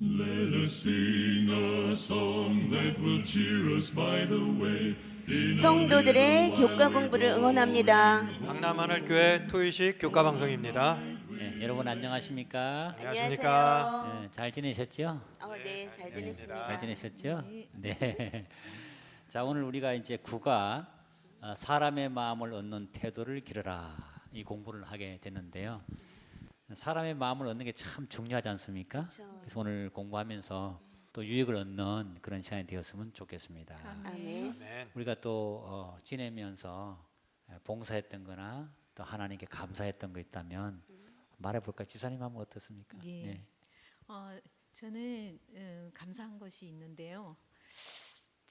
Let us sing a song that will cheer us by the way. 성도들의 교과 공부를 응원합니다. 강남하늘교회 토요식 교과 방송입니다. 네, 여러분 안녕하십니까? 안녕하세요. 네, 잘 지내셨죠? 네, 잘 지냈습니다. 잘 지내셨죠? 네. 자, 오늘 우리가 이제 구가 사람의 마음을 얻는 태도를 기르라 이 공부를 하게 됐는데요. 사람의 마음을 얻는 게 참 중요하지 않습니까? 그렇죠. 그래서 오늘 공부하면서 또 유익을 얻는 그런 시간이 되었으면 좋겠습니다. 아멘. 아멘. 우리가 또 지내면서 봉사했던 거나 또 하나님께 감사했던 거 있다면 말해볼까요? 지사님 하면 어떻습니까? 예. 네. 저는 감사한 것이 있는데요.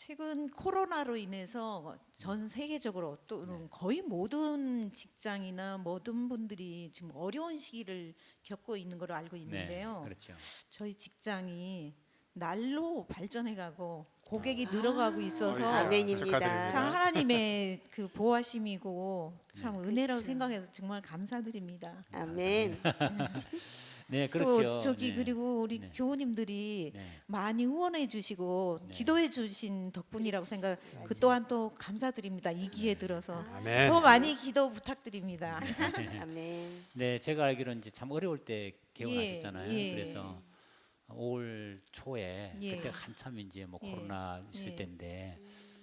최근 코로나로 인해서 전 세계적으로 또는 거의 모든 직장이나 모든 분들이 지금 어려운 시기를 겪고 있는 걸로 알고 있는데요. 네, 그렇죠. 저희 직장이 날로 발전해가고 고객이 늘어가고 있어서 아멘입니다. 축하드립니다. 참 하나님의 그 보호하심이고 참 은혜라고 그렇죠. 생각해서 정말 감사드립니다. 아멘. 네, 그렇죠. 또 저기 네. 그리고 우리 네. 교우님들이 네. 많이 후원해 주시고 네. 기도해 주신 덕분이라고 생각. 그 또한 또 감사드립니다. 이 기회 들어서 아멘. 더 많이 기도 부탁드립니다. 아멘. 네, 제가 알기로는 이제 참 어려울 때 개원하셨잖아요. 예. 그래서 올 초에 예. 그때 한참 이제 뭐 예. 코로나 있을 예. 때인데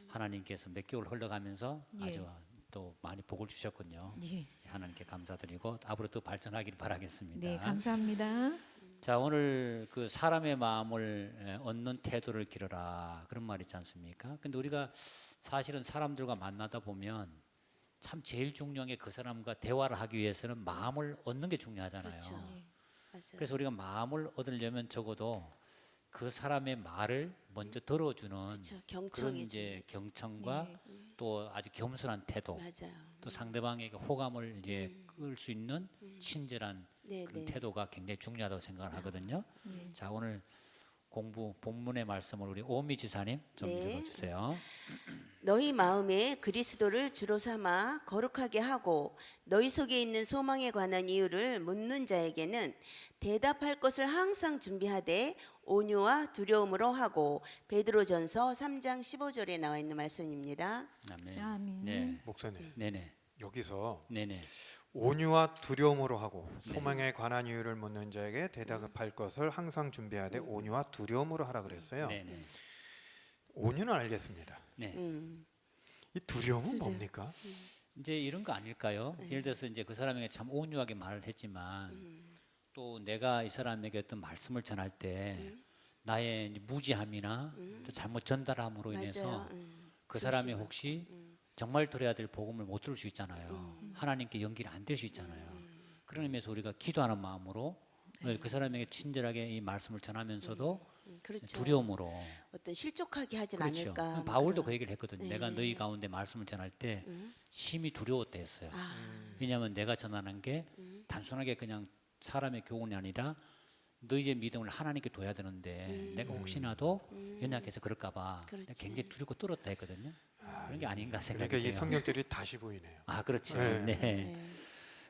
하나님께서 몇 개월 흘러가면서 예. 아주 또 많이 복을 주셨군요. 예. 하나님께 감사드리고 앞으로 또 발전하길 바라겠습니다. 네, 감사합니다. 자, 오늘 그 사람의 마음을 얻는 태도를 기르라 그런 말 있지 않습니까? 근데 우리가 사실은 사람들과 만나다 보면 참 제일 중요한 게 그 사람과 대화를 하기 위해서는 마음을 얻는 게 중요하잖아요. 그렇죠. 맞아요. 그래서 우리가 마음을 얻으려면 적어도 그 사람의 말을 먼저 들어주는 그렇죠. 그런 경청이 이제 중요하죠. 경청과 또 아주 겸손한 태도, 맞아요. 또 상대방에게 호감을 이제 끌 수 있는 친절한 네, 그런 네. 태도가 굉장히 중요하다고 생각을 하거든요. 네. 자, 오늘 공부 본문의 말씀을 우리 오미 지사님 좀 네. 읽어주세요. 너희 마음에 그리스도를 주로 삼아 거룩하게 하고 너희 속에 있는 소망에 관한 이유를 묻는 자에게는 대답할 것을 항상 준비하되 온유와 두려움으로 하고. 베드로전서 3장 15절에 나와 있는 말씀입니다. 아멘. 아멘. 네, 목사님, 네네, 여기서 네네. 온유와 두려움으로 하고 소망에 관한 이유를 묻는 자에게 대답할 것을 항상 준비하되 온유와 두려움으로 하라 그랬어요. 네네. 온유는 알겠습니다. 네. 이 두려움은 뭡니까? 이제 이런 거 아닐까요? 예를 들어서 이제 그 사람에게 참 온유하게 말을 했지만 또 내가 이 사람에게 어떤 말씀을 전할 때 나의 이제 무지함이나 또 잘못 전달함으로 인해서 맞아요. 그 사람이 혹시 정말 들어야 될 복음을 못 들을 수 있잖아요. 하나님께 연결이 안 될 수 있잖아요. 그런 의미에서 우리가 기도하는 마음으로 그 사람에게 친절하게 이 말씀을 전하면서도 그렇죠. 두려움으로. 어떤 실족하게 하진 그렇죠. 않을까. 바울도 그런. 그 얘기를 했거든요. 네. 내가 너희 가운데 말씀을 전할 때 심히 두려웠다 했어요. 아, 왜냐하면 내가 전하는 게 단순하게 그냥 사람의 교훈이 아니라 너희의 믿음을 하나님께 둬야 되는데 내가 혹시나도 연약해서 그럴까 봐 그렇지. 굉장히 두렵고 떨었다 했거든요. 그런 게 아닌가 생각이 그러니까 이 돼요. 성경들이 다시 보이네요. 아, 그렇죠. 네. 네. 네.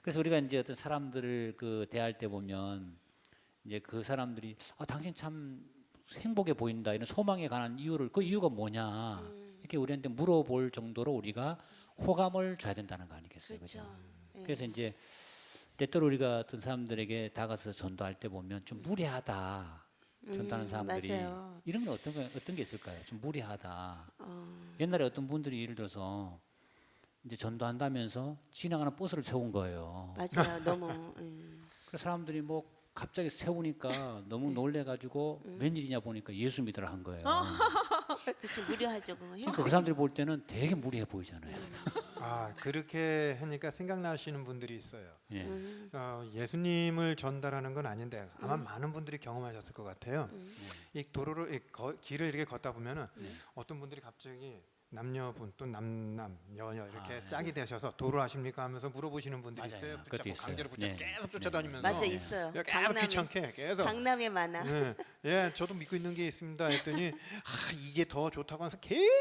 그래서 우리가 이제 어떤 사람들을 그 대할 때 보면 이제 그 사람들이 당신 참 행복해 보인다 이런 소망에 관한 이유를 그 이유가 뭐냐 이렇게 우리한테 물어볼 정도로 우리가 호감을 줘야 된다는 거 아니겠어요, 그렇죠. 그죠? 네. 그래서 이제 때때로 우리가 어떤 사람들에게 다가서 전도할 때 보면 좀 무례하다 전도하는 사람들이 맞아요. 이런 건 어떤 게 있을까요? 좀 무례하다. 옛날에 어떤 분들이 예를 들어서 이제 전도한다면서 지나가는 버스를 세운 거예요. 맞아요. 너무. 그 사람들이 뭐 갑자기 세우니까 너무 놀래가지고 웬일이냐 보니까 예수 믿으라 한 거예요. 그렇죠. 무료하죠. 그거. 그러니까 그 사람들이 볼 때는 되게 무리해 보이잖아요. 아, 그렇게 하니까 생각나시는 분들이 있어요. 예. 예수님을 전달하는 건 아닌데 아마 많은 분들이 경험하셨을 것 같아요. 이 도로를 길을 이렇게 걷다 보면은 어떤 분들이 갑자기 남녀분 또 남남 여녀 이렇게 네. 짝이 되셔서 도로 아십니까 하면서 물어보시는 분들이 맞아요. 있어요. 그것도 붙잡고 있어요. 강제로 붙잡고 네. 계속 쫓아다니면서 맞아 있어요. 계속 귀찮게 계속 강남에 많아. 네. 예, 저도 믿고 있는 게 있습니다 했더니 이게 더 좋다고 하면서 계속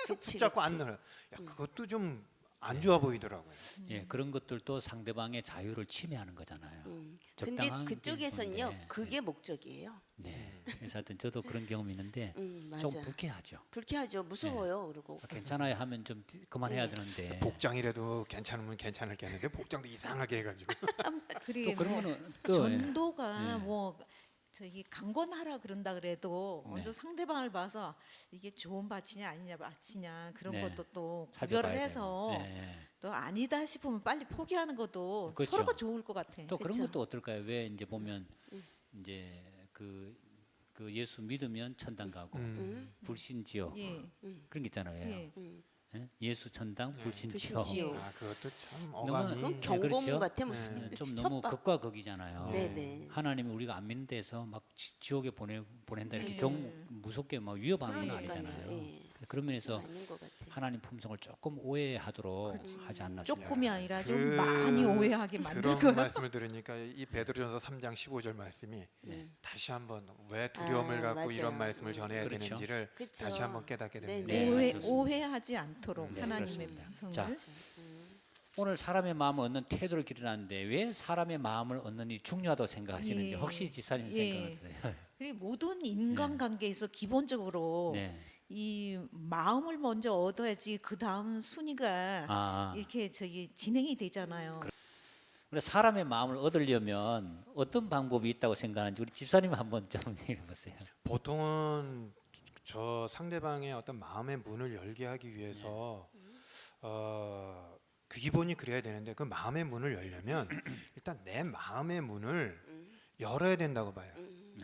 그치, 붙잡고 그치. 안내를. 야, 그것도 좀 안 좋아 보이더라고요. 예, 그런 것들도 상대방의 자유를 침해하는 거잖아요. 근데 적당한 그쪽에서는요 부분인데. 그게 목적이에요. 네. 그래서 하여튼 저도 그런 경험이 있는데 맞아. 좀 불쾌하죠. 불쾌하죠. 무서워요. 그리고 괜찮아요 하면 좀 그만해야 되는데 복장이라도 괜찮으면 괜찮을겠는데 복장도 이상하게 해가지고. 그리고 또 그런 뭐 거는 또 전도가 예. 뭐 저기 강권하라 그런다 그래도 먼저 네. 상대방을 봐서 이게 좋은 밭이냐 아니냐 밭이냐 그런 네. 것도 또 살펴봐야 구별을 돼요. 해서 네. 또 아니다 싶으면 빨리 포기하는 것도 그렇죠. 서로가 좋을 것 같아. 또 그런 그쵸. 것도 어떨까요? 왜 이제 보면 이제 그 예수 믿으면 천당 가고 불신 지옥 예. 그런 게 있잖아요. 예. 예? 예수 천당 불신 지옥. 불신 지옥. 아 그것도 참 너무 어감이. 그건 네, 경고문 그렇죠. 같아 무슨. 좀 너무 협박. 극과 극이잖아요. 네네. 하나님이 우리가 안 믿는 데서 막 지옥에 보낸다 이렇게 네. 무섭게 막 위협하는 건 그러니까요. 아니잖아요. 예. 그런 면에서 맞는 것 같아. 하나님 품성을 조금 오해하도록 하지 않나 싶어요. 조금이 아니라 좀 그- 많이 오해하게 만들 그런 거야. 말씀을 들으니까 이 베드로전서 3장 15절 말씀이 다시 한번 왜 두려움을 갖고 맞아요. 이런 말씀을 전해야 그렇죠. 되는지를 그쵸. 다시 한번 깨닫게 됩니다. 네, 네, 맞습니다. 오해하지 않도록 네, 하나님의 그렇습니다. 성을 자, 오늘 사람의 마음을 얻는 태도를 기르는데 왜 사람의 마음을 얻는 이 중요하다고 생각하시는지 예. 혹시 지사님 예. 생각 어떠세요? 그리고 모든 인간관계에서 기본적으로 네. 이 마음을 먼저 얻어야지 그 다음 순위가 아, 이렇게 저기 진행이 되잖아요. 그래 사람의 마음을 얻으려면 어떤 방법이 있다고 생각하는지 우리 집사님 한번 좀 얘기해 보세요. 보통은 저 상대방의 어떤 마음의 문을 열게 하기 위해서 그 기본이 그래야 되는데 그 마음의 문을 열려면 일단 내 마음의 문을 열어야 된다고 봐요.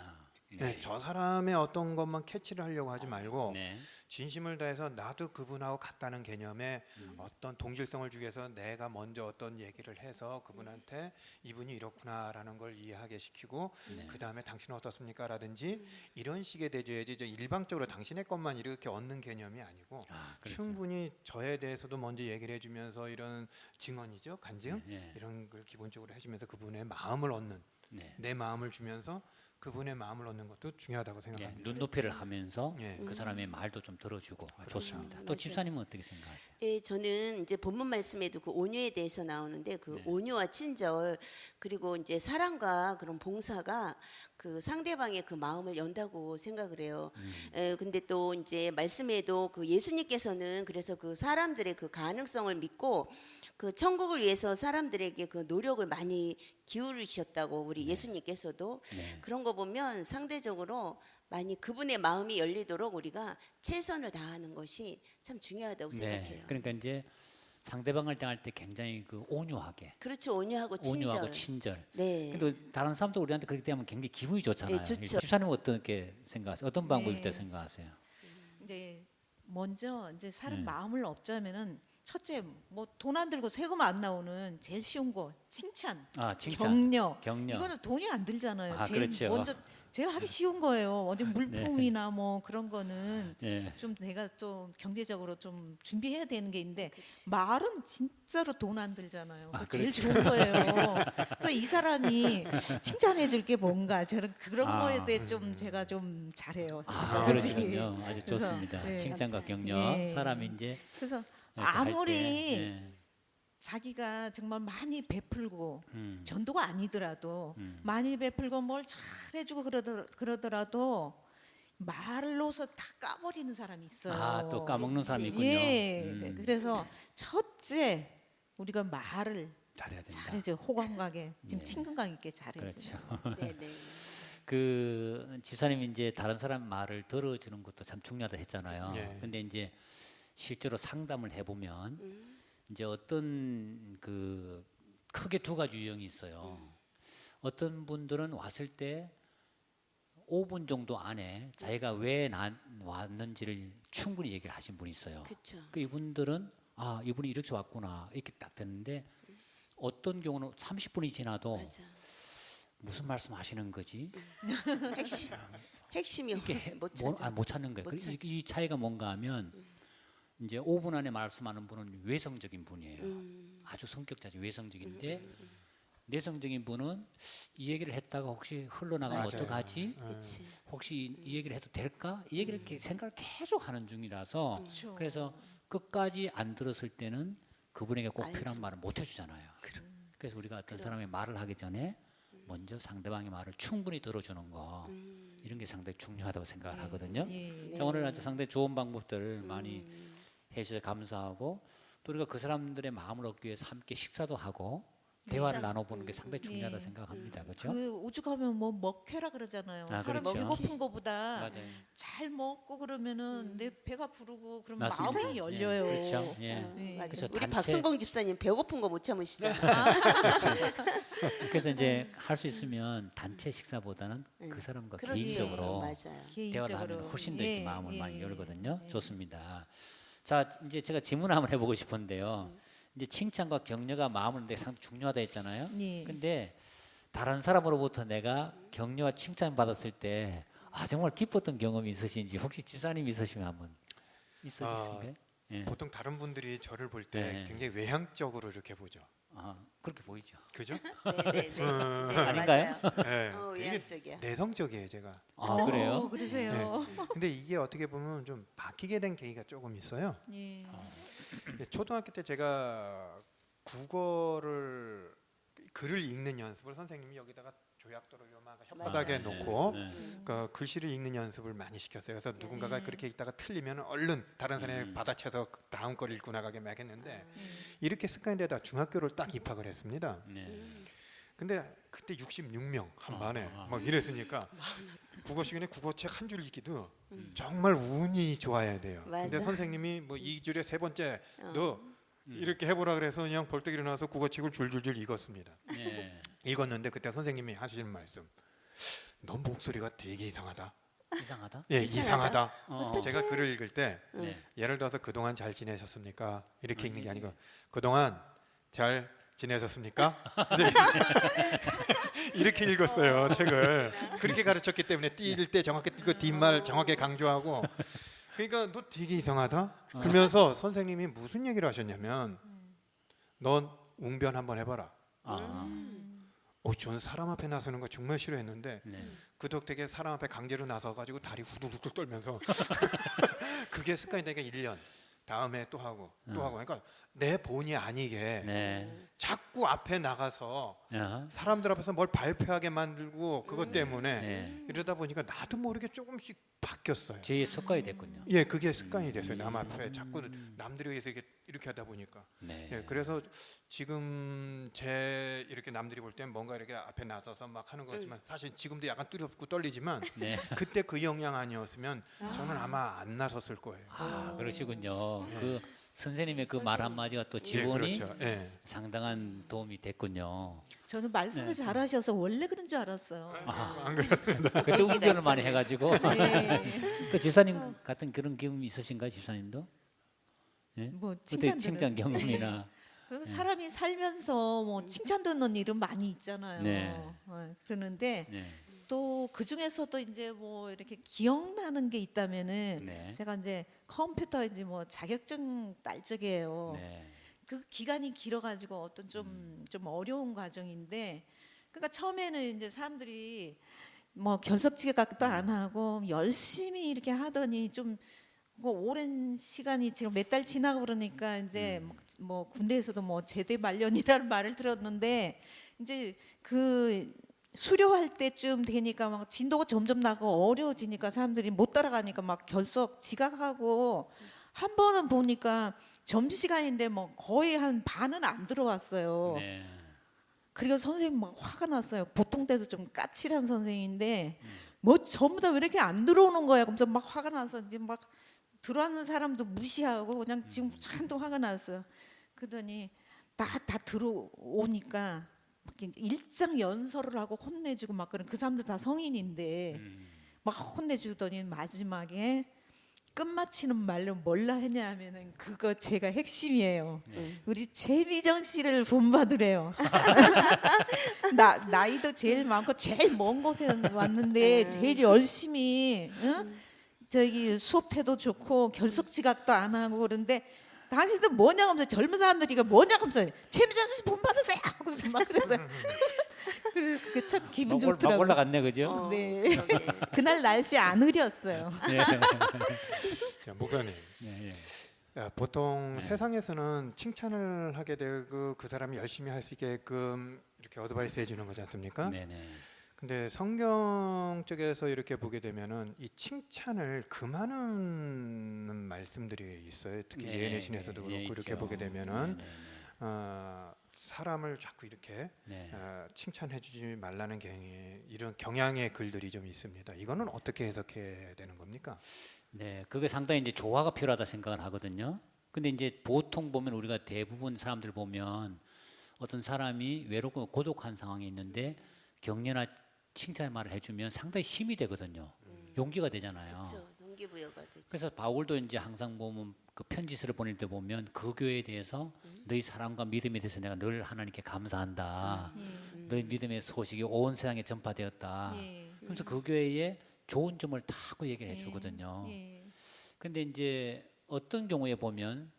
아, 네, 저 사람의 어떤 것만 캐치를 하려고 하지 말고 네. 진심을 다해서 나도 그분하고 같다는 개념에 어떤 동질성을 주기 위해서 내가 먼저 어떤 얘기를 해서 그분한테 이분이 이렇구나라는 걸 이해하게 시키고 네. 그 다음에 당신은 어떻습니까? 라든지 이런 식의 대줘야지 저 일방적으로 당신의 것만 이렇게 얻는 개념이 아니고 아, 그렇죠. 충분히 저에 대해서도 먼저 얘기를 해주면서 이런 증언이죠 간증 네. 이런 걸 기본적으로 해주면서 그분의 마음을 얻는 네. 내 마음을 주면서 그분의 마음을 얻는 것도 중요하다고 예, 생각합니다. 눈높이를 하면서 예. 그 사람의 말도 좀 들어주고 좋습니다. 또 맞아요. 집사님은 어떻게 생각하세요? 예, 저는 이제 본문 말씀에도 그 온유에 대해서 나오는데 그 네. 온유와 친절 그리고 이제 사랑과 그런 봉사가 그 상대방의 그 마음을 연다고 생각을 해요. 근데 또 이제 말씀에도 그 예수님께서는 그래서 그 사람들의 그 가능성을 믿고 그 천국을 위해서 사람들에게 그 노력을 많이 기울이셨다고 우리 예수님께서도 네. 그런 거 보면 상대적으로 많이 그분의 마음이 열리도록 우리가 최선을 다하는 것이 참 중요하다고 생각해요. 그러니까 이제 상대방을 대할 때 굉장히 그 온유하게, 그렇죠. 온유하고 친절. 온유하고 친절. 네. 그래도 다른 사람도 우리한테 그렇게 되면 굉장히 기분이 좋잖아요. 네, 좋죠. 집사님은 어떻게 생각하세요? 어떤 방법이 네. 있다고 생각하세요? 이제 먼저 이제 사람 네. 마음을 얻자면은 첫째 뭐 돈 안 들고 세금 안 나오는 제일 쉬운 거 칭찬, 아, 칭찬, 격려. 격려. 이거는 돈이 안 들잖아요. 아, 제일 그렇죠. 먼저 제일 하기 쉬운 거예요. 완전 물품이나 뭐 그런 거는 예. 좀 내가 좀 경제적으로 좀 준비해야 되는 게 있는데 말은 진짜로 돈 안 들잖아요. 아, 그거 제일 그렇죠. 좋은 거예요. 그래서 이 사람이 칭찬해 줄 게 뭔가 저는 그런 아. 거에 대해 좀 제가 좀 잘해요. 아, 특히. 그러시군요. 아주 그래서, 좋습니다. 네, 칭찬과 격려. 네. 사람이 이제 그래서 이렇게 할 때, 아무리 예. 자기가 정말 많이 베풀고 음. 전도가 아니더라도 많이 베풀고 뭘 잘해주고 그러더라도 말로서 다 까버리는 사람이 있어요. 아, 또 까먹는 사람이 있군요. 예. 음. 그래서 첫째 우리가 말을 잘해야 된다. 잘해줘 호감가게 지금 네. 친근감 있게 잘해줘. 그렇죠. 네, 네. 그 집사님이 이제 다른 사람 말을 들어주는 것도 참 중요하다 했잖아요. 네. 근데 이제 실제로 상담을 해보면 이제 어떤 그 크게 두 가지 유형이 있어요. 어떤 분들은 왔을 때 5분 정도 안에 자기가 왜 왔는지를 충분히 얘기를 하신 분이 있어요. 그렇죠. 그 이분들은 아 이분이 이렇게 왔구나 이렇게 딱 됐는데 어떤 경우는 30분이 지나도 맞아. 무슨 말씀하시는 거지? 핵심이 이렇게 못 찾아. 못 찾는 거예요. 못 찾아. 이 차이가 뭔가 하면 이제 5분 안에 말씀하는 분은 외성적인 분이에요. 아주 성격자지 외성적인데 내성적인 분은 이 얘기를 했다가 혹시 흘러나가면 맞아요. 어떡하지? 그렇지. 혹시 이 얘기를 해도 될까? 이 얘기를 이렇게 생각을 계속 하는 중이라서 그렇죠. 그래서 끝까지 안 들었을 때는 그분에게 꼭 알죠. 필요한 말을 못 해주잖아요. 그래서 우리가 어떤 사람의 말을 하기 전에 먼저 상대방의 말을 충분히 들어주는 거 이런 게 상당히 중요하다고 생각을 하거든요. 예. 자, 오늘 아주 상당히 좋은 방법들 많이 해주셔서 감사하고 또 우리가 그 사람들의 마음을 얻기 위해서 함께 식사도 하고 대화를 나눠보는 게 상당히 중요하다고 예. 생각합니다. 그렇죠? 그 오죽하면 뭐 먹회라 그러잖아요. 아, 사람 그렇죠. 배고픈 거보다 맞아요. 잘 먹고 그러면은 내 배가 부르고 그러면 맞습니다. 마음이 열려요. 예, 그렇죠. 예. 네. 맞아. 그래서 우리 단체- 박승봉 집사님 배고픈 거 못 참으시잖아요. 그래서 이제 할 수 있으면 단체 식사보다는 그 사람과 그러게요. 개인적으로 맞아요. 대화를 개인적으로 하면 훨씬 더 이렇게 예, 마음을 예. 많이 열거든요. 좋습니다. 자, 이제 제가 질문 한번 해보고 싶은데요. 이제 칭찬과 격려가 마음을 내가 상당히 중요하다 했잖아요. 예. 근데 다른 사람으로부터 내가 격려와 칭찬 받았을 때 정말 기뻤던 경험이 있으신지 혹시 집사님 있으시면 한번 있으신가요? 예. 보통 다른 분들이 저를 볼 때 네. 굉장히 외향적으로 이렇게 보죠. 그렇게 보이죠. 그죠? 네네네. 네, 아닌가요? 맞아요. 네, 되게 외향적이야. 내성적이에요, 제가. 그래요? 그러세요. 근데 이게 어떻게 보면 좀 바뀌게 된 계기가 조금 있어요. 예. 초등학교 때 제가 국어를 글을 읽는 연습을 선생님이 여기다가 조약도를 요만한 혓바닥에 맞아요. 놓고 네. 그러니까 글씨를 읽는 연습을 많이 시켰어요. 그래서 누군가가 그렇게 읽다가 틀리면 얼른 다른 사람이 받아쳐서 그 다음 걸 읽고 나가게 막 했는데 이렇게 습관이 되다 중학교를 딱 입학을 했습니다. 네. 근데 그때 66명 한 반에 막 이랬으니까 국어 시간에 국어책 한 줄 읽기도 정말 운이 좋아야 돼요. 근데 맞아. 선생님이 뭐 이 줄에 세 번째 너 이렇게 해보라 그래서 그냥 벌떡 일어나서 국어책을 줄줄줄 읽었습니다. 네. 읽었는데 그때 선생님이 하시는 말씀, 너 목소리가 되게 이상하다. 이상하다? 예, 이상하다? 이상하다. 제가 글을 읽을 때 네. 예를 들어서 그동안 잘 지내셨습니까? 이렇게 읽는 게 아니고 그동안 잘 지내셨습니까? 이렇게 읽었어요 책을. 그렇게 가르쳤기 때문에 띄일 때 정확히 띄고 뒷말 정확히 강조하고. 그러니까 너 되게 이상하다. 그러면서 선생님이 무슨 얘기를 하셨냐면, 넌 웅변 한번 해봐라. 저는 사람 앞에 나서는 거 정말 싫어했는데 네. 그 덕택에 사람 앞에 강제로 나서가지고 다리 후두둑 떨면서 그게 습관이 되니까 1년 다음에 또 하고 또 하고 그러니까 내 본의 아니게 네. 자꾸 앞에 나가서 아하. 사람들 앞에서 뭘 발표하게 만들고 그것 때문에 네. 이러다 보니까 나도 모르게 조금씩 바뀌었어요. 제 습관이 됐군요. 예, 그게 습관이 됐어요. 남 앞에 자꾸 남들에 의해서 이렇게 하다 보니까. 네. 예, 그래서 지금 제 이렇게 남들이 볼 땐 뭔가 이렇게 앞에 나서서 막 하는 것 같지만 사실 지금도 약간 두렵고 떨리지만 네. 그때 그 영향 아니었으면 저는 아마 안 나섰을 거예요. 그러시군요. 그 선생님의 그 말 한마디가 또 예, 지원이 그렇죠. 예. 상당한 도움이 됐군요. 저는 말씀을 잘하셔서 원래 그런 줄 알았어요. 그때 운전을 많이 해가지고 예. 또 집사님 같은 그런 경험이 있으신가요, 집사님도? 네? 뭐 그때 칭찬 칭찬 들었어요. 경험이나 그 사람이 살면서 뭐 칭찬 듣는 일은 많이 있잖아요. 네. 그러는데 네. 또 그 중에서도 이제 뭐 이렇게 기억나는 게 있다면은 네. 제가 이제 컴퓨터 이제 뭐 자격증 딸 적이에요. 네. 그 기간이 길어가지고 어떤 좀 어려운 과정인데, 그러니까 처음에는 이제 사람들이 뭐 결석지각도 안 하고 열심히 이렇게 하더니 좀 뭐 오랜 시간이 지금 몇 달 지나고 그러니까 이제 뭐 군대에서도 뭐 제대 말년이라는 말을 들었는데 이제 그 수료할 때쯤 되니까 막 진도가 점점 나고 어려워지니까 사람들이 못 따라가니까 막 결석 지각하고 한 번은 보니까 점심시간인데 뭐 거의 한 반은 안 들어왔어요. 네. 그리고 선생님 막 화가 났어요. 보통 때도 좀 까칠한 선생님인데 뭐 전부 다 왜 이렇게 안 들어오는 거야. 그러면서 막 화가 나서 이제 막 들어왔는 사람도 무시하고 그냥 지금 한도 화가 났어요. 그러더니 다 들어오니까 막 일장 연설을 하고 혼내주고 막 그런, 그 사람들 다 성인인데 막 혼내주더니 마지막에 끝마치는 말로 뭘라 했냐 하면은 그거 제가 핵심이에요. 우리 최미정 씨를 본받으래요. 나이도 제일 많고 제일 먼 곳에 왔는데 제일 열심히 저기 수업 태도 좋고 결석 지각도 안 하고 그런데 당신들 뭐냐 하면서 젊은 사람들이 뭐냐 하면서 최미정 씨 본받으세요. 그래서 막 그래서 그 참 기분 막 좋더라고요. 올라갔네, 그죠? 네. 그날 날씨 안 흐렸어요. 네. 자, 목사님. 네. 보통 네. 세상에서는 칭찬을 하게 되고 그 사람이 열심히 할 수 있게끔 이렇게 어드바이스 해주는 거지 않습니까? 네. 네. 근데 성경 쪽에서 이렇게 보게 되면은 이 칭찬을 금하는 말씀들이 있어요. 특히 네, 예언의 신에서도 네, 그렇고 네, 이렇게 있죠. 보게 되면은 네, 네, 사람을 자꾸 이렇게 네. 칭찬해주지 말라는 이런 경향의 글들이 좀 있습니다. 이거는 어떻게 해석해야 되는 겁니까? 네, 그게 상당히 이제 조화가 필요하다 생각을 하거든요. 근데 이제 보통 보면 우리가 대부분 사람들 보면 어떤 사람이 외롭고 고독한 상황에 있는데 격려나 칭찬의 말을 해주면 상당히 힘이 되거든요. 용기가 되잖아요. 그렇죠. 동기부여가 되죠. 그래서 바울도 이제 항상 보면 그 편지서를 보낼 때 보면 그 교회에 대해서 너희 사랑과 믿음에 대해서 내가 늘 하나님께 감사한다. 너희 믿음의 소식이 온 세상에 전파되었다. 예. 그래서 그 교회의 좋은 점을 다 그 얘기를 해주거든요. 예. 근데 이제 어떤 경우에 보면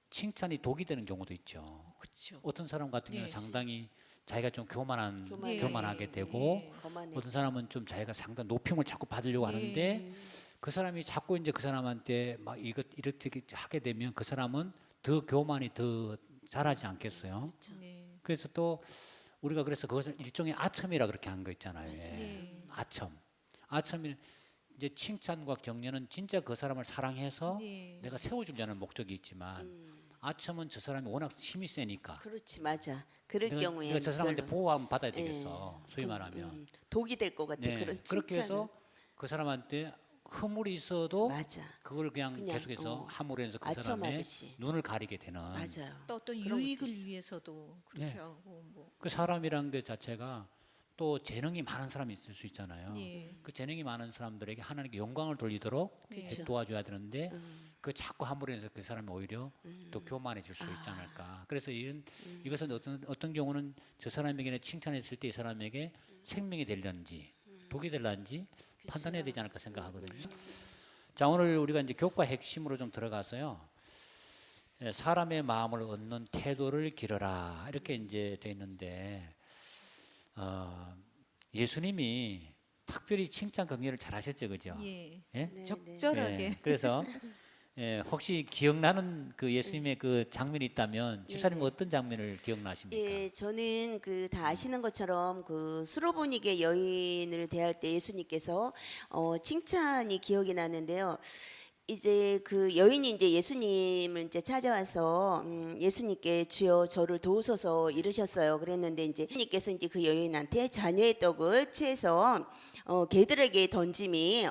칭찬이 독이 되는 경우도 있죠. 그렇죠. 어떤 사람 같은 경우는 네. 상당히 자기가 좀 교만해. 교만하게 되고 거만해지. 어떤 사람은 좀 자기가 상당히 높임을 자꾸 받으려고 하는데 그 사람이 자꾸 이제 그 사람한테 막 이렇게 하게 되면 그 사람은 더 교만이 더 자라지 않겠어요. 네. 그래서 또 우리가 그래서 그것을 일종의 아첨이라 그렇게 한 거 있잖아요. 예. 아첨이 이제 칭찬과 격려는 진짜 그 사람을 사랑해서 네. 내가 세워주려는 목적이 있지만 아첨은 저 사람이 워낙 힘이 세니까 그렇지, 맞아. 그럴 내가, 경우에 내가 저 사람한테 별로, 보호함 받아야 되겠어. 소위 그, 말하면. 독이 될 것 같아. 네, 그런 그렇게 칭찬은. 해서 그 사람한테 허물이 있어도 맞아. 그걸 그냥 그냥, 계속해서 함으로 해서 그 사람의 아첨하듯이. 눈을 가리게 되는 맞아요. 또 어떤 그런 유익을 것도 있어. 위해서도 그렇게 네. 하고 뭐. 그 사람이라는 게 자체가 또 재능이 많은 사람이 있을 수 있잖아요. 예. 그 재능이 많은 사람들에게 하나님께 영광을 돌리도록 그렇죠. 도와줘야 되는데 그 자꾸 함으로 해서 그 사람이 오히려 또 교만해질 수 있지 않을까. 그래서 이것은 어떤 경우는 저 사람에게는 칭찬했을 때 이 사람에게 생명이 될런지 독이 될런지 판단해야 되지 않을까 생각하거든요. 자, 오늘 우리가 이제 교과 핵심으로 좀 들어가서요. 사람의 마음을 얻는 태도를 기르라 이렇게 이제 돼 있는데 예수님이 특별히 칭찬 격려를 잘 하셨죠, 그죠? 예. 예? 네, 적절하게. 네, 그래서 혹시 기억나는 그 예수님의 그 장면이 있다면 집사님은 어떤 장면을 기억나십니까? 예, 저는 그 다 아시는 것처럼 그 수로보니게 여인을 대할 때 예수님께서 칭찬이 기억이 나는데요. 이제 그 여인이 이제 예수님을 이제 찾아와서 예수님께 주여 저를 도우소서 이르셨어요. 그랬는데 이제 예수님께서 이제 그 여인한테 자녀의 떡을 취해서 개들에게 던짐이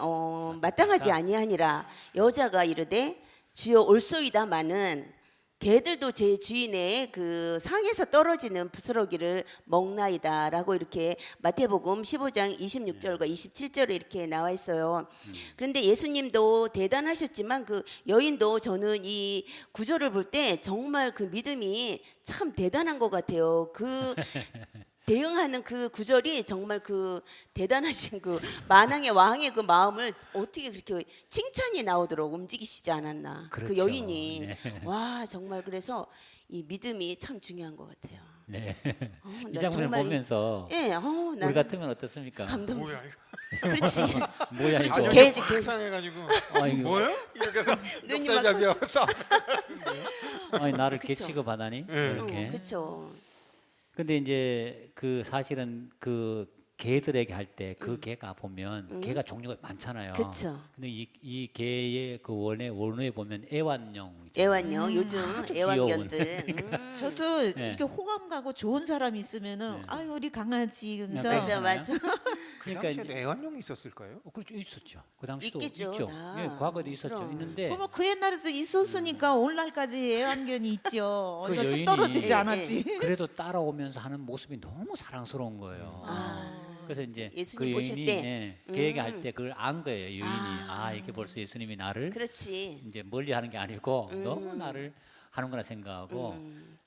마땅하지 아니하니라. 여자가 이르되 주여 올소이다마는 개들도 제 주인의 그 상에서 떨어지는 부스러기를 먹나이다라고 이렇게 마태복음 15장 26절과 27절에 이렇게 나와 있어요. 그런데 예수님도 대단하셨지만 그 여인도 저는 이 구절을 볼 때 정말 그 믿음이 참 대단한 것 같아요. 그 대응하는 그 구절이 정말 그 대단하신 그 만왕의 왕의 그 마음을 어떻게 그렇게 칭찬이 나오도록 움직이시지 않았나. 그렇죠. 그 여인이 네. 와 정말 그래서 이 믿음이 참 중요한 것 같아요. 네. 이 나 장면을 정말- 보면서 예, 우리 나는 같으면 어떻습니까? 감동. 뭐야 이거? 그렇지. 뭐야 그렇죠. 이거? 개지, 개. 상해가지고 아, 이거 뭐요? 이렇게 해서 눈이 멱살잡이하고 싸워. 아니, 나를 개 그쵸. 취급하다니 네. 이렇게. 그렇죠. 근데 이제 그 사실은 그 개들에게 할 때 그 개가 보면 개가 종류가 많잖아요. 그쵸. 근데 이 개의 그 원어에 보면 애완용 있잖아요. 애완용 요즘 애완견들. 저도 네. 이렇게 호감 가고 좋은 사람이 있으면은 네. 아유 우리 강아지 그러면서 맞아 맞아. 그 그러니까 당시에도 이제 애완용이 있었을까요? 그렇죠, 있었죠. 그 당시도 있겠죠, 있죠. 다. 예, 과거에도 있었죠. 그럼. 있는데 그러면 그 옛날에도 있었으니까 오늘날까지 애완견이 있죠. 그 이거 여인이- 떨어지지 예, 않았지. 그래도 따라오면서 하는 모습이 너무 사랑스러운 거예요. 그래서 이제 예수님 그 보실 여인이 때? 개에게 할 때 그걸 안 거예요. 여인이 이게 벌써 예수님이 나를 그렇지. 이제 멀리하는 게 아니고 너무 나를 하는구나 생각하고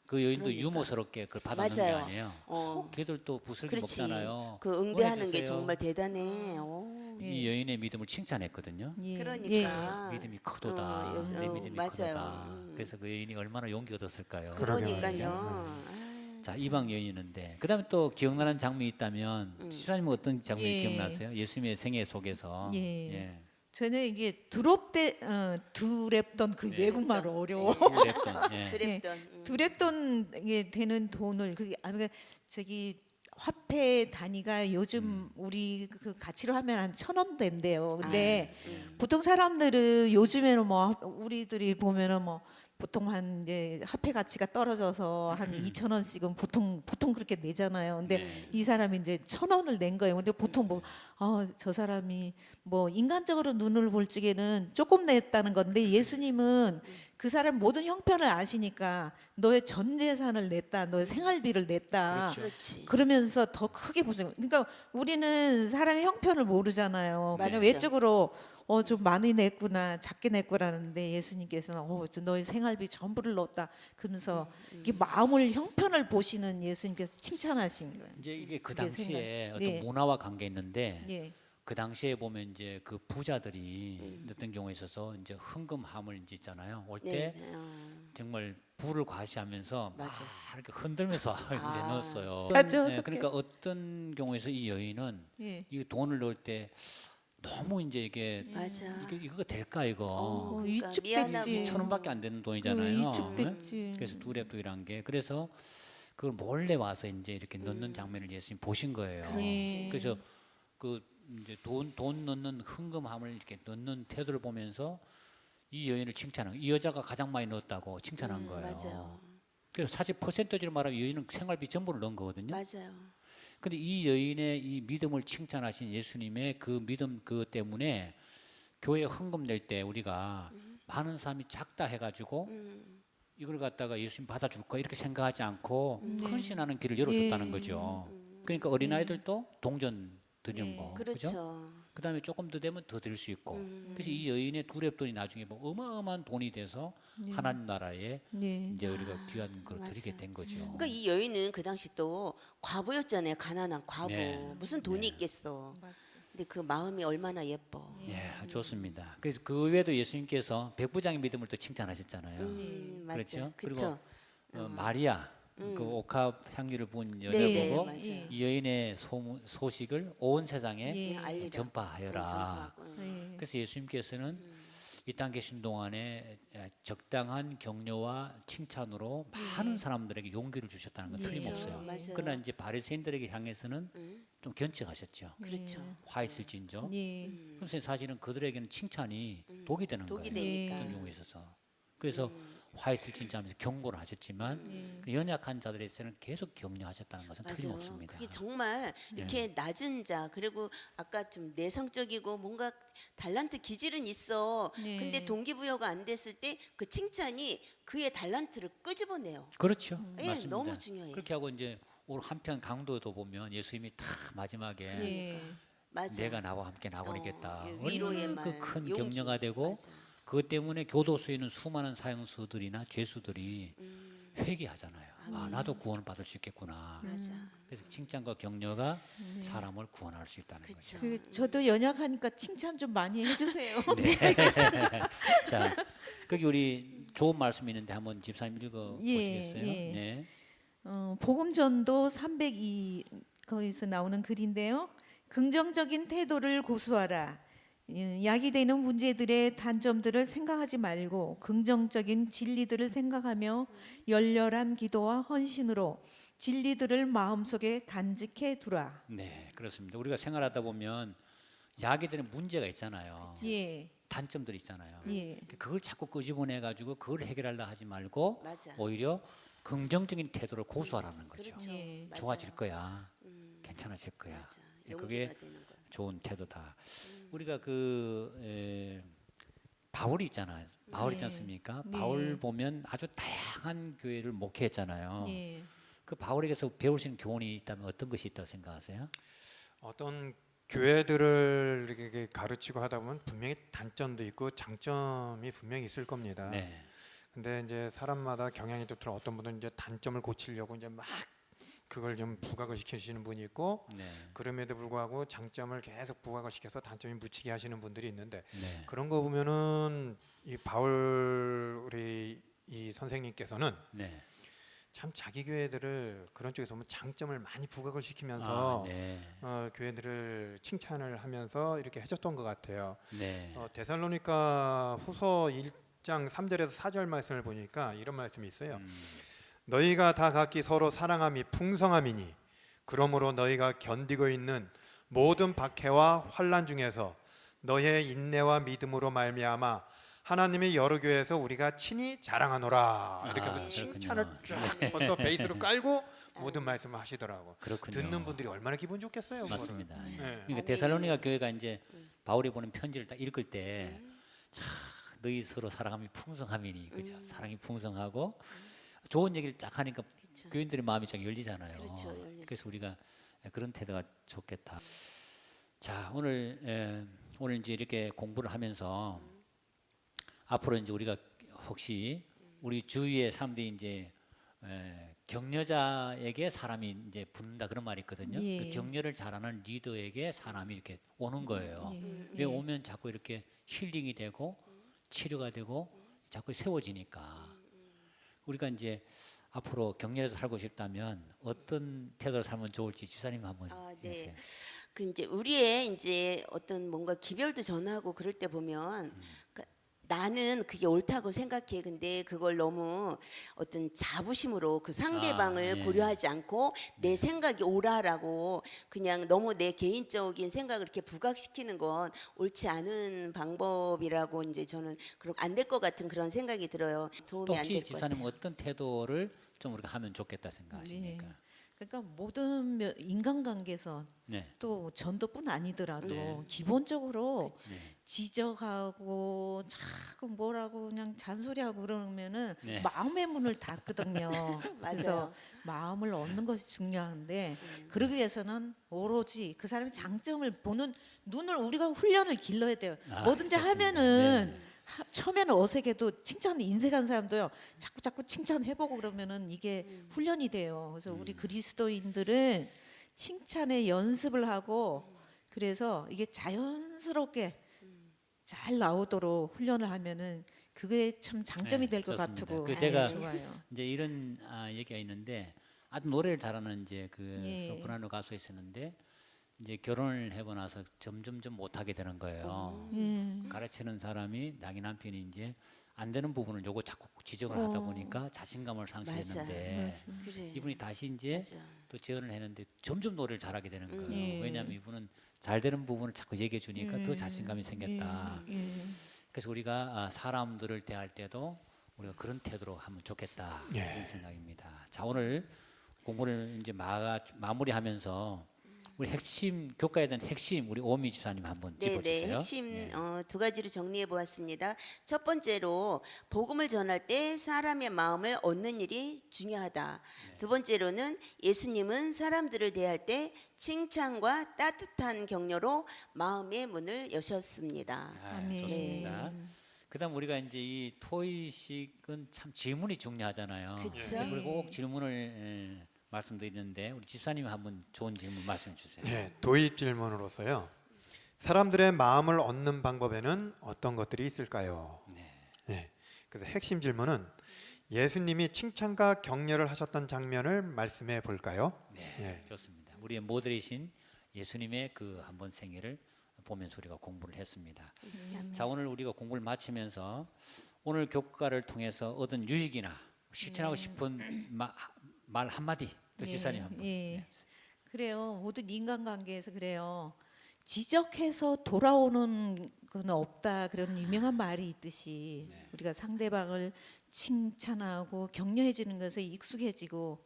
그 여인도 그러니까. 유머스럽게 그걸 받아는 게 맞아요. 아니에요. 걔들도 부슬기 그렇지. 먹잖아요. 그 응대하는 게 보내주세요. 정말 대단해. 오. 이 여인의 믿음을 칭찬했거든요. 예. 그러니까. 믿음이 크도다. 요- 내 믿음이 맞아요. 크도다. 그래서 그 여인이 얼마나 용기 얻었을까요? 그러니까요. 자, 이방 여인이는데 그다음에 또 기억나는 장면이 있다면 시사님은 어떤 장면이 예. 기억나세요? 예수님의 생애 속에서. 예. 저는 이게 두렵던 그 네. 외국말 어려워. 그랬던, 예. 드랩던. 두렵던 게 되는 돈을 그게 저기 화폐 단위가 요즘 우리 그 가치로 하면 한 1,000원 된대요. 근데 보통 사람들은 요즘에는 뭐 우리들이 보면은 뭐 보통 한 이제 화폐 가치가 떨어져서 한 2,000원씩은 보통 그렇게 내잖아요. 근데 네. 이 사람이 이제 1,000원을 낸 거예요. 근데 보통 뭐 저 사람이 뭐 인간적으로 눈을 볼 적에는 조금 냈다는 건데 예수님은 그 사람 모든 형편을 아시니까 너의 전 재산을 냈다, 너의 생활비를 냈다. 그렇죠. 그렇지. 그러면서 더 크게 보세요. 그러니까 우리는 사람의 형편을 모르잖아요. 그냥 맞죠. 외적으로 좀 많이 냈구나, 작게 냈구나는데 예수님께서는 저 너의 생활비 전부를 넣었다. 그러면서 이게 마음을 형편을 보시는 예수님께서 칭찬하신 거예요. 이제 이게 그 이게 당시에 생각. 어떤 네. 문화와 관계 있는데 예. 그 당시에 보면 이제 그 부자들이 어떤 경우에 있어서 이제 헌금함을 이제 있잖아요. 올 때 네. 정말 부를 과시하면서 막 맞아. 이렇게 흔들면서 이제 넣었어요. 맞아, 네, 속해. 그러니까 어떤 경우에서 이 여인은 예. 이 돈을 넣을 때 너무 이제 이게 맞아. 이거 될까 이거 그러니까 위축됐지. 미안하고. 1,000원밖에 안 되는 돈이잖아요. 위축됐지. 네? 그래서 두렵두렵한 게 그래서 그걸 몰래 와서 이제 이렇게 넣는 장면을 예수님 보신 거예요. 그렇지. 그래서 그 이제 돈 넣는 헌금함을 이렇게 넣는 태도를 보면서 이 여인을 칭찬한 이 여자가 가장 많이 넣었다고 칭찬한 거예요. 맞아요. 그래서 사실 퍼센터지로 말하면 이 여인은 생활비 전부를 넣은 거거든요. 맞아요. 근데 이 여인의 이 믿음을 칭찬하신 예수님의 그 믿음 그 때문에 교회 헌금 낼 때 우리가 많은 사람이 작다 해가지고 이걸 갖다가 예수님 받아줄 거야 이렇게 생각하지 않고 헌신하는 길을 열어줬다는 거죠. 그러니까 어린아이들도 동전 드리는 거, 그죠? 그렇죠. 그다음에 조금 더 되면 더 드릴 수 있고. 그래서 이 여인의 두렙돈이 나중에 뭐 어마어마한 돈이 돼서 하나님 나라에 네. 이제 우리가 귀한 걸 맞아요. 드리게 된 거죠. 그러니까 이 여인은 그 당시 또 과부였잖아요. 가난한 과부. 네. 무슨 돈이 있겠어. 근데 그 마음이 얼마나 예뻐. 예, 좋습니다. 그래서 그 외에도 예수님께서 백부장의 믿음을 또 칭찬하셨잖아요. 맞죠. 그렇죠? 그쵸. 그리고 마리아 그 옥합 향유를 부은 여자 네, 보고 맞아요. 이 여인의 소식을 온 세상에 예. 알리라. 전파하여라. 전파하고. 예. 그래서 예수님께서는 이 땅 계신 동안에 적당한 격려와 칭찬으로 많은 사람들에게 용기를 주셨다는 건 틀림없어요. 맞아요. 그러나 이제 바리새인들에게 향해서는 좀 견책하셨죠. 그렇죠. 화 있을진저. 예. 그래서 사실은 그들에게는 칭찬이 독이 되는 독이 거예요. 되니까. 어떤 경우에 있어서. 그래서 화 있을진저 하면서 경고를 하셨지만 그 연약한 자들에게는 계속 격려하셨다는 것은 맞아요. 틀림없습니다. 그게 정말 이렇게 낮은 자 그리고 아까 좀 내성적이고 뭔가 달란트 기질은 있어. 네. 근데 동기부여가 안 됐을 때 그 칭찬이 그의 달란트를 끄집어내요. 그렇죠. 예, 맞습니다. 너무 중요해요. 그렇게 하고 이제 오늘 한편 강도도 보면 예수님이 다 마지막에 예. 맞아. 내가 나와 함께 나오니겠다. 예, 위로의 얼마나 말, 큰 용기. 격려가 되고 맞아. 그것 때문에 교도소에 있는 수많은 사형수들이나 죄수들이 회개하잖아요. 아 나도 구원을 받을 수 있겠구나. 맞아. 그래서 칭찬과 격려가 사람을 구원할 수 있다는 그쵸. 그 저도 연약하니까 칭찬 좀 많이 해주세요. 거죠. 네. 자, 거기 우리 좋은 말씀이 있는데 한번 집사님 읽어 예, 보시겠어요? 예. 네. 복음전도 302 거기서 나오는 글인데요. 긍정적인 태도를 고수하라. 야기되는 문제들의 단점들을 생각하지 말고 긍정적인 진리들을 생각하며 열렬한 기도와 헌신으로 진리들을 마음속에 간직해 두라. 네, 그렇습니다. 우리가 생활하다 보면 야기되는 문제가 있잖아요. 예, 단점들이 있잖아요. 예, 그걸 자꾸 끄집어내 가지고 그걸 해결하려 하지 말고 맞아. 오히려 긍정적인 태도를 고수하라는 거죠. 그렇죠. 예. 맞아요. 좋아질 거야. 괜찮아질 거야. 맞아. 예, 용기가 그게 되는 거예요. 좋은 태도다. 우리가 바울이 있잖아요. 바울 있지 네. 않습니까? 네. 바울 보면 아주 다양한 교회를 목회했잖아요. 예. 그 바울에게서 배울 수 있는 교훈이 있다면 어떤 것이 있다고 생각하세요? 어떤 교회들을 이렇게 가르치고 하다 보면 분명히 단점도 있고 장점이 분명히 있을 겁니다. 네. 근데 이제 사람마다 경향이 또 들어 어떤 분은 이제 단점을 고치려고 이제 막 그걸 좀 부각을 시키시는 분이 있고 네. 그럼에도 불구하고 장점을 계속 부각을 시켜서 단점이 묻히게 하시는 분들이 있는데 네. 그런 거 보면은 이 바울 우리 이 선생님께서는 네. 참 자기 교회들을 그런 쪽에서 보면 장점을 많이 부각을 시키면서 네. 교회들을 칭찬을 하면서 이렇게 해줬던 것 같아요. 네. 데살로니가 후서 1장 3절에서 4절 말씀을 보니까 이런 말씀이 있어요. 음. 너희가 다 각기 서로 사랑함이 풍성함이니 그러므로 너희가 견디고 있는 모든 박해와 환난 중에서 너희의 인내와 믿음으로 말미암아 하나님의 여러 교회에서 우리가 친히 자랑하노라. 이렇게 아, 해서 칭찬을 그렇군요. 쫙 벌써 베이스로 깔고 모든 말씀을 하시더라고. 그렇군요. 듣는 분들이 얼마나 기분 좋겠어요. 그거는. 맞습니다. 예. 네. 그러니까 데살로니가 교회가 이제 바울이 보낸 편지를 딱 읽을 때, 참 너희 서로 사랑함이 풍성함이니, 그죠? 사랑이 풍성하고 좋은 얘기를 딱 하니까 교인들의 마음이 쫙 열리잖아요. 그렇죠, 열리죠. 그래서 우리가 그런 태도가 좋겠다. 자, 오늘 이제 이렇게 공부를 하면서 앞으로 이제 우리가 혹시 우리 주위의 사람들이 이제 격려자에게 사람이 이제 붙는다 그런 말이 있거든요. 예. 그 격려를 잘하는 리더에게 사람이 이렇게 오는 거예요. 예. 왜 오면 자꾸 이렇게 힐링이 되고 치료가 되고 자꾸 세워지니까 우리가 이제 앞으로 격려해서 살고 싶다면 어떤 태도로 살면 좋을지 주사님 한번 네. 해주세요. 그 이제 우리의 이제 어떤 뭔가 기별도 전하고 그럴 때 보면 그러니까 나는 그게 옳다고 생각해. 근데 그걸 너무 어떤 자부심으로 그 상대방을 예. 고려하지 않고 내 생각이 옳아라고 그냥 너무 내 개인적인 생각을 이렇게 부각시키는 건 옳지 않은 방법이라고 이제 저는 그렇게 안 될 것 같은 그런 생각이 들어요. 또 도움이 안 혹시 될 것 같아요. 집사님 어떤 태도를 좀 우리가 하면 좋겠다 생각하십니까? 그러니까 모든 인간관계에서 네. 또 전도뿐 아니더라도 네. 기본적으로 네. 지적하고 자꾸 뭐라고 그냥 잔소리하고 그러면은 네. 마음의 문을 닫거든요. 그래서 마음을 얻는 것이 중요한데 그러기 위해서는 오로지 그 사람의 장점을 보는 눈을 우리가 훈련을 길러야 돼요. 뭐든지 좋습니다. 하면은 네. 처음에는 어색해도 칭찬 인색한 사람도요. 자꾸 칭찬해보고 그러면은 이게 훈련이 돼요. 그래서 우리 그리스도인들은 칭찬의 연습을 하고 그래서 이게 자연스럽게 잘 나오도록 훈련을 하면은 그게 참 장점이 네, 될 것 좋습니다. 같고 그 제가 좋아요. 이제 이런 얘기가 있는데 아주 노래를 잘하는 이제 그 예. 소프라노 가수 있었는데 이제 결혼을 하고 나서 점점 못하게 되는 거예요. 가르치는 사람이 자기 남편이 이제 안 되는 부분을 요거 자꾸 지적을 하다 보니까 자신감을 상실했는데 그래. 이분이 다시 이제 맞아. 또 재혼을 했는데 점점 노래를 잘하게 되는 거예요. 예. 왜냐하면 이분은 잘 되는 부분을 자꾸 얘기해 주니까 더 자신감이 생겼다. 그래서 우리가 사람들을 대할 때도 우리가 그런 태도로 하면 좋겠다 이런 생각입니다. 자, 오늘 공부를 이제 마무리하면서 우리 핵심 교과에 대한 핵심 우리 오미 집사님 한번 네, 짚어주세요. 핵심 예. 두 가지로 정리해 보았습니다. 첫 번째로 복음을 전할 때 사람의 마음을 얻는 일이 중요하다. 두 번째로는 예수님은 사람들을 대할 때 칭찬과 따뜻한 격려로 마음의 문을 여셨습니다. 아멘. 좋습니다. 그다음 우리가 이제 이 토의식은 참 질문이 중요하잖아요. 그쵸. 그래서 우리 꼭 질문을 말씀드리는데 우리 집사님 한번 좋은 질문 말씀해 주세요. 네, 도입 질문으로서요. 사람들의 마음을 얻는 방법에는 어떤 것들이 있을까요? 네. 그래서 핵심 질문은 예수님이 칭찬과 격려를 하셨던 장면을 말씀해 볼까요? 네, 좋습니다. 우리의 모델이신 예수님의 그 한번 생애를 보면서 우리가 공부를 했습니다. 자, 오늘 우리가 공부를 마치면서 오늘 교과를 통해서 얻은 유익이나 실천하고 싶은 말 한마디 또 집사님 한번. 예. 그래요. 모든 인간관계에서 그래요. 지적해서 돌아오는 건 없다 그런 유명한 말이 있듯이 우리가 상대방을 칭찬하고 격려해 주는 것에 익숙해지고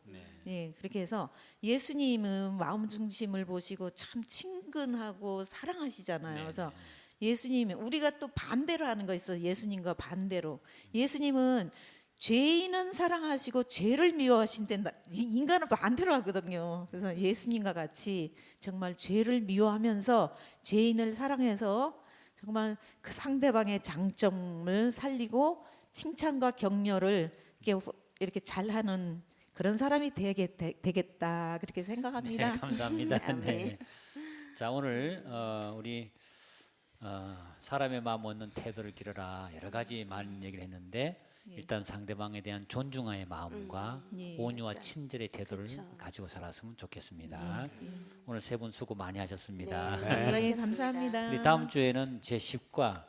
그렇게 해서 예수님은 마음 중심을 보시고 참 친근하고 사랑하시잖아요. 그래서 예수님이 우리가 또 반대로 하는 거 있어요. 예수님과 반대로 예수님은 죄인은 사랑하시고 죄를 미워하신데 인간은 반대로 하거든요. 그래서 예수님과 같이 정말 죄를 미워하면서 죄인을 사랑해서 정말 그 상대방의 장점을 살리고 칭찬과 격려를 이렇게 잘하는 그런 사람이 되겠다 그렇게 생각합니다. 네, 감사합니다. 네. 자, 오늘 우리 사람의 마음 얻는 태도를 기르라 여러 가지 많은 얘기를 했는데 일단 상대방에 대한 존중의 마음과 온유와 친절의 태도를 가지고 살았으면 좋겠습니다. 오늘 세 분 수고 많이 하셨습니다. 네, 감사합니다. 우리 다음 주에는 제10과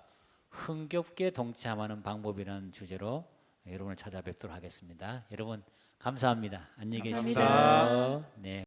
흥겹게 동참하는 방법이라는 주제로 여러분을 찾아뵙도록 하겠습니다. 여러분 감사합니다. 안녕히 계십시오. 감사합니다. 네.